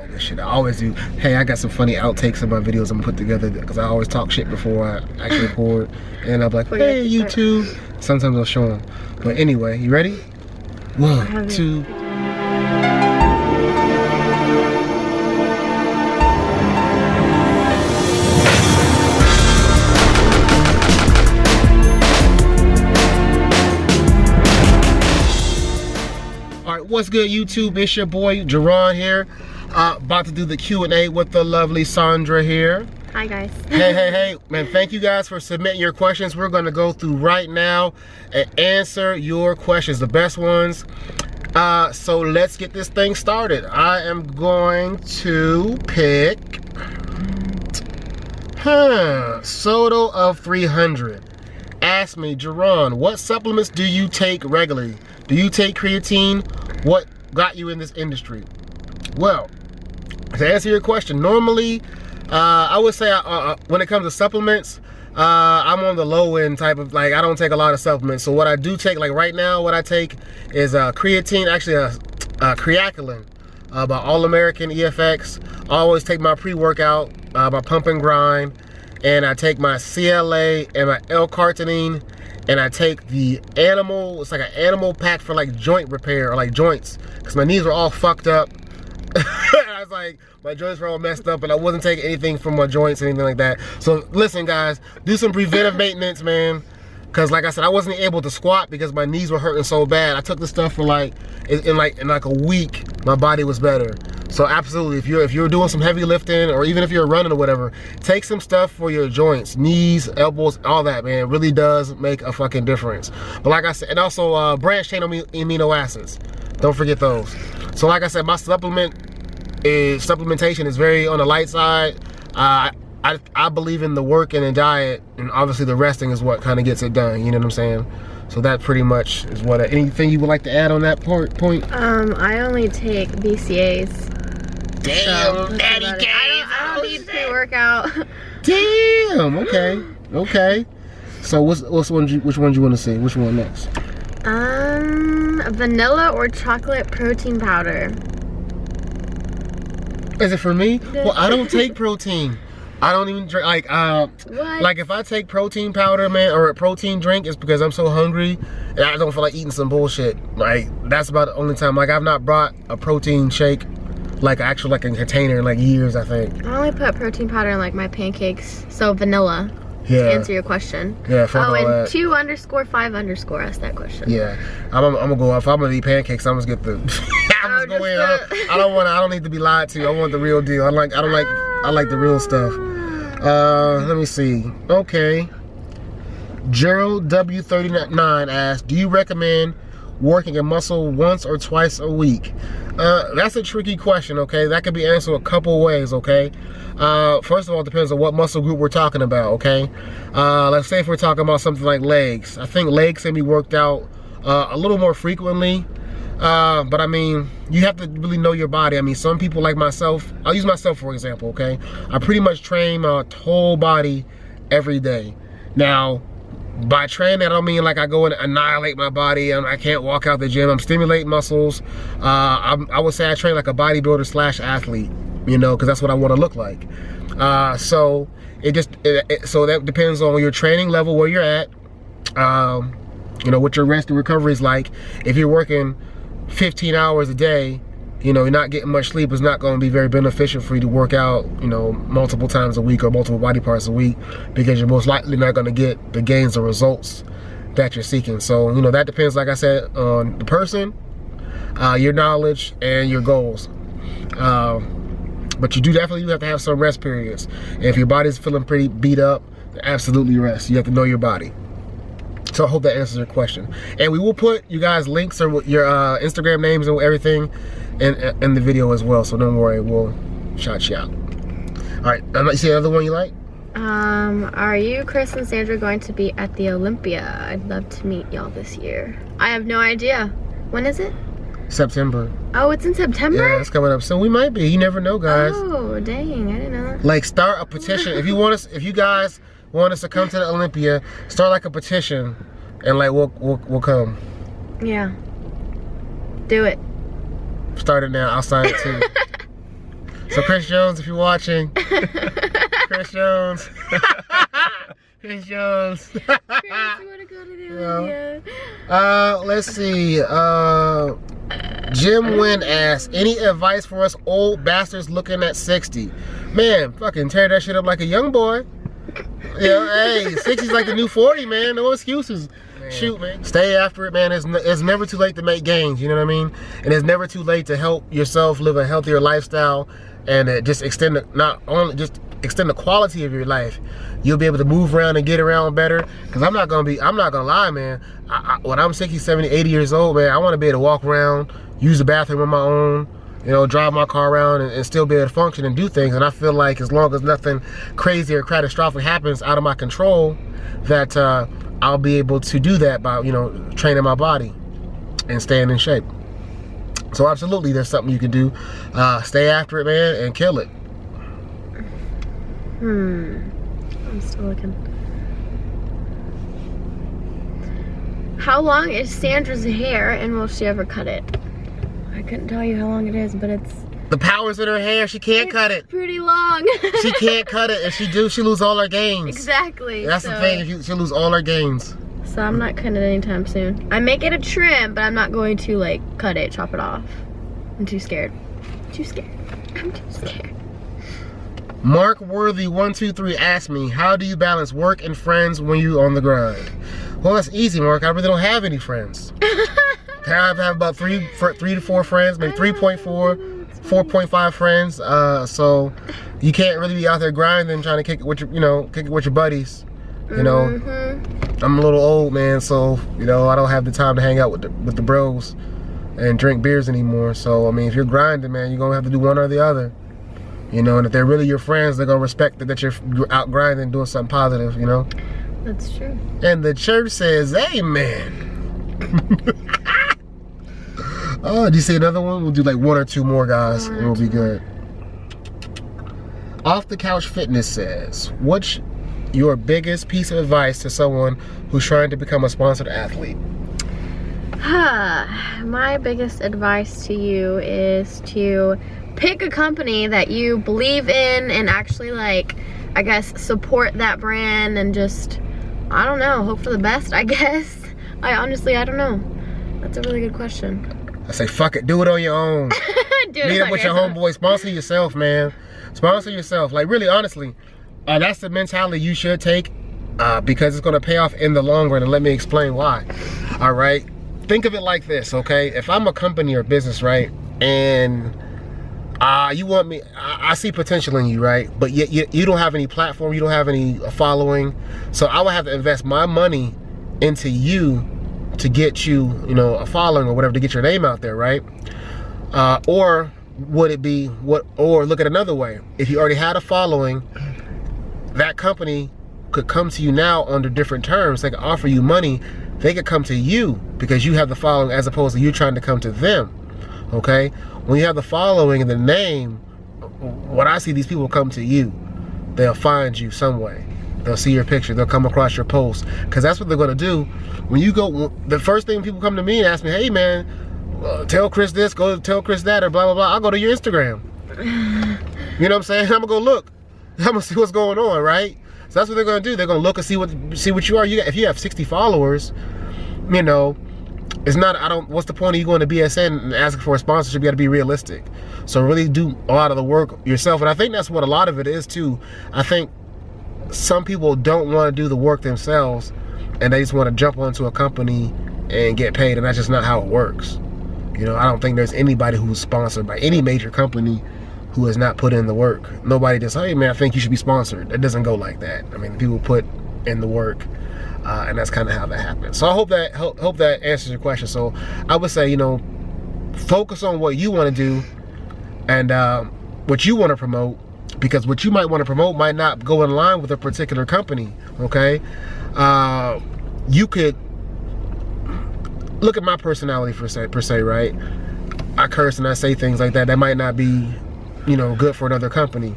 all this shit. I always do. Hey, I got some funny outtakes in my videos I'm put together because I always talk shit before I actually record. And I'm like, hey, YouTube. Sometimes I'll show them. But anyway, you ready? 1, 2. What's good, YouTube? It's your boy JaRon here, about to do the Q&A with the lovely Sandra here. Hi guys. Hey man, thank you guys for submitting your questions. We're going to go through right now and answer your questions, the best ones. So let's get this thing started. I am going to pick Soto of 300. Ask me, JaRon, what supplements do you take regularly? Do you take creatine? What got you in this industry? Well, to answer your question, normally, I would say when it comes to supplements, I'm on the low end type of, like, I don't take a lot of supplements. So what I do take, like right now, what I take is creatine, actually creaculin by All American EFX. I always take my pre-workout, my pump and grind, and I take my CLA and my L-carnitine. And I take the animal, it's like an animal pack for like joint repair or like joints, because my knees were all fucked up. I was like, my joints were all messed up and I wasn't taking anything from my joints or anything like that. So listen guys, do some preventive maintenance, man. Because like I said, I wasn't able to squat because my knees were hurting so bad. I took this stuff for like, in like a week, my body was better. So absolutely, if you're doing some heavy lifting or even if you're running or whatever, take some stuff for your joints, knees, elbows, all that, man. It really does make a fucking difference. But like I said, and also branched chain amino acids. Don't forget those. So like I said, my supplementation is very on the light side. I believe in the work and the diet, and obviously the resting is what kind of gets it done, you know what I'm saying? So that pretty much is what, anything you would like to add on that point? I only take BCAAs. Damn, so daddy I don't need pre-workout. Damn, okay. So which one you want to see? Which one next? Vanilla or chocolate protein powder. Is it for me? Well, I don't take protein. I don't even drink, like, what? Like if I take protein powder, man, or a protein drink, it's because I'm so hungry and I don't feel like eating some bullshit. Like, that's about the only time. Like, I've not brought a protein shake, like, actual, like, a container in, like, years, I think. I only put protein powder in, like, my pancakes. So, vanilla. Yeah. To answer your question. Yeah, fuck all and that. 2_5_ asked that question. Yeah. I'm gonna go, if I'm gonna eat pancakes, I'm gonna get the, I'm just go in. I don't need to be lied to. I want the real deal. I like the real stuff. Let me see. Okay. Gerald W39 asked, do you recommend working a muscle once or twice a week? That's a tricky question, okay? That could be answered a couple ways, okay? First of all, it depends on what muscle group we're talking about, okay? Let's say if we're talking about something like legs. I think legs can be worked out a little more frequently. But I mean, you have to really know your body. I mean, some people like myself, I'll use myself for example, okay? I pretty much train my whole body every day. Now, by training, I don't mean like I go and annihilate my body and I can't walk out the gym. I'm stimulating muscles. I would say I train like a bodybuilder / athlete, you know, because that's what I want to look like. So so that depends on your training level, where you're at, you know, what your rest and recovery is like. If you're working 15 hours a day, you know, you're not getting much sleep, it's not going to be very beneficial for you to work out, you know, multiple times a week or multiple body parts a week, because you're most likely not going to get the gains or results that you're seeking. So, you know, that depends, like I said, on the person, your knowledge, and your goals. But you definitely have to have some rest periods. And if your body's feeling pretty beat up, absolutely rest. You have to know your body. So I hope that answers your question. And we will put you guys links or your Instagram names and everything in the video as well. So don't worry, we'll shout you out. All right, you see another one you like? Are you, Chris, and Sandra going to be at the Olympia? I'd love to meet y'all this year. I have no idea. When is it? September. Oh, it's in September? Yeah, it's coming up. So we might be. You never know, guys. Oh, dang, I didn't know. Like, start a petition. If you guys want us to come to the Olympia, start like a petition, and like we'll come. Yeah. Do it. Start it now. I'll sign it too. So Chris Jones, if you're watching, Chris Jones. Chris Jones. Chris, you wanna go to the Olympia? Let's see. Jim Wynn asks, any advice for us old bastards looking at 60? Man, fucking tear that shit up like a young boy. Yeah, hey, 60's like the new 40, man. No excuses. Man. Shoot, man. Stay after it, man. It's never too late to make gains, you know what I mean? And it's never too late to help yourself live a healthier lifestyle and just extend the quality of your life. You'll be able to move around and get around better. Cause I'm not gonna lie, man. When I'm 60, 70, 80 years old, man, I wanna be able to walk around, use the bathroom on my own, you know, drive my car around and still be able to function and do things. And I feel like as long as nothing crazy or catastrophic happens out of my control, that I'll be able to do that by, you know, training my body and staying in shape. So absolutely, there's something you can do. Stay after it, man, and kill it. I'm still looking. How long is Sandra's hair and will she ever cut it? I couldn't tell you how long it is, but it's... The power's in her hair, she can't cut it. Pretty long. She can't cut it. If she do, she lose all her gains. Exactly. That's the thing, she'll lose all her gains. So I'm not cutting it anytime soon. I may get a trim, but I'm not going to like cut it, chop it off. I'm too scared. I'm too scared. Mark Worthy 123 asked me, how do you balance work and friends when you on the grind? Well, that's easy, Mark. I really don't have any friends. I have about three to four friends, maybe 3.4, 4.5 friends. So you can't really be out there grinding, trying to kick it with your buddies. You know, I'm a little old, man, so you know I don't have the time to hang out with the bros and drink beers anymore. So I mean, if you're grinding, man, you're gonna have to do one or the other. You know, and if they're really your friends, they're gonna respect that you're out grinding, doing something positive. You know. That's true. And the church says, "Amen." Oh, do you see another one? We'll do like one or two more, guys, and we'll be good. Off the Couch Fitness says, what's your biggest piece of advice to someone who's trying to become a sponsored athlete? My biggest advice to you is to pick a company that you believe in and actually, like, I guess, support that brand and just, I don't know, hope for the best, I guess. I don't know. That's a really good question. I say, fuck it, do it on your own. Meet up with your homeboy, sponsor yourself, man. Sponsor yourself. Like, really, honestly, that's the mentality you should take because it's gonna pay off in the long run, and let me explain why. All right, think of it like this, okay? If I'm a company or business, right, and you want me, I see potential in you, right? But yet you don't have any platform, you don't have any following, so I would have to invest my money into you to get you, you know, a following or whatever, to get your name out there, right? Or would it be or look at another way. If you already had a following, that company could come to you now under different terms. They could offer you money. They could come to you because you have the following as opposed to you trying to come to them, okay? When you have the following and the name, what I see, these people come to you. They'll find you some way. They'll see your picture, they'll come across your post, because that's what they're gonna do. When you go, the first thing people come to me and ask me, hey man, tell Chris this, go tell Chris that, or blah, blah, blah, I'll go to your Instagram. You know what I'm saying? I'm gonna go look. I'm gonna see what's going on, right? So that's what they're gonna do. They're gonna look and see what you are. If you have 60 followers, you know, it's not, what's the point of you going to BSN and asking for a sponsorship? You gotta be realistic. So really do a lot of the work yourself. And I think that's what a lot of it is too. I think some people don't want to do the work themselves and they just want to jump onto a company and get paid, and that's just not how it works. You know, I don't think there's anybody who's sponsored by any major company who has not put in the work. Nobody just, hey man, I think you should be sponsored. It doesn't go like that. I mean, people put in the work, and that's kind of how that happens. So I hope that answers your question. So I would say, you know, focus on what you want to do and what you want to promote, because what you might want to promote might not go in line with a particular company, okay? You could look at my personality per se, right? I curse and I say things like that might not be, you know, good for another company.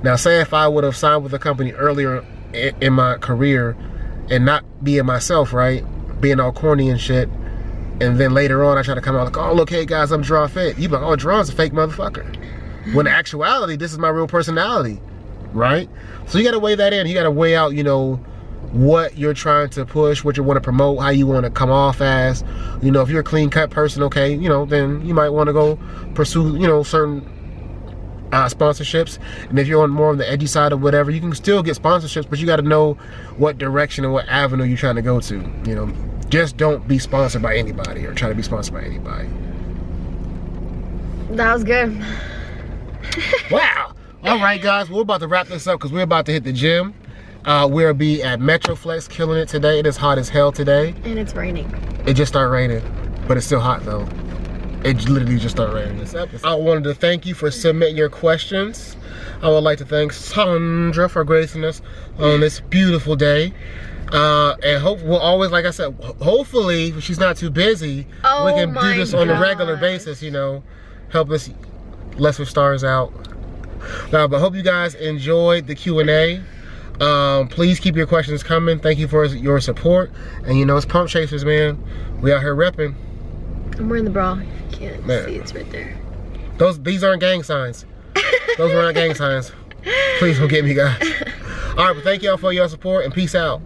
Now, say if I would have signed with a company earlier in my career and not being myself, right? Being all corny and shit, and then later on I try to come out like, oh, look, hey guys, I'm JaRon Fit. You be like, oh, JaRon's a fake motherfucker. When in actuality, this is my real personality, right? So you gotta weigh that in. You gotta weigh out, you know, what you're trying to push, what you want to promote, how you want to come off as. You know, if you're a clean cut person, okay, you know, then you might want to go pursue, you know, certain sponsorships. And if you're on more on the edgy side or whatever, you can still get sponsorships, but you got to know what direction and what avenue you're trying to go to. You know, just don't be sponsored by anybody or try to be sponsored by anybody. That was good. Wow. All right, guys, we're about to wrap this up because we're about to hit the gym. We'll be at Metroflex killing it today. It is hot as hell today. And it's raining. It just started raining, but it's still hot though. It literally just started raining this episode. I wanted to thank you for submitting your questions. I would like to thank Sandra for gracing us on this beautiful day. And hope we'll always, like I said, hopefully if she's not too busy, we can do this on a regular basis, you know, help us lesser stars out. But hope you guys enjoyed the Q&A. Please keep your questions coming. Thank you for your support. And you know, it's Pump Chasers, man. We out here repping. I'm wearing the bra. If you can't see, it's right there. These aren't gang signs. Those were not gang signs. Please don't get me, guys. All right, but thank y'all for your support and peace out.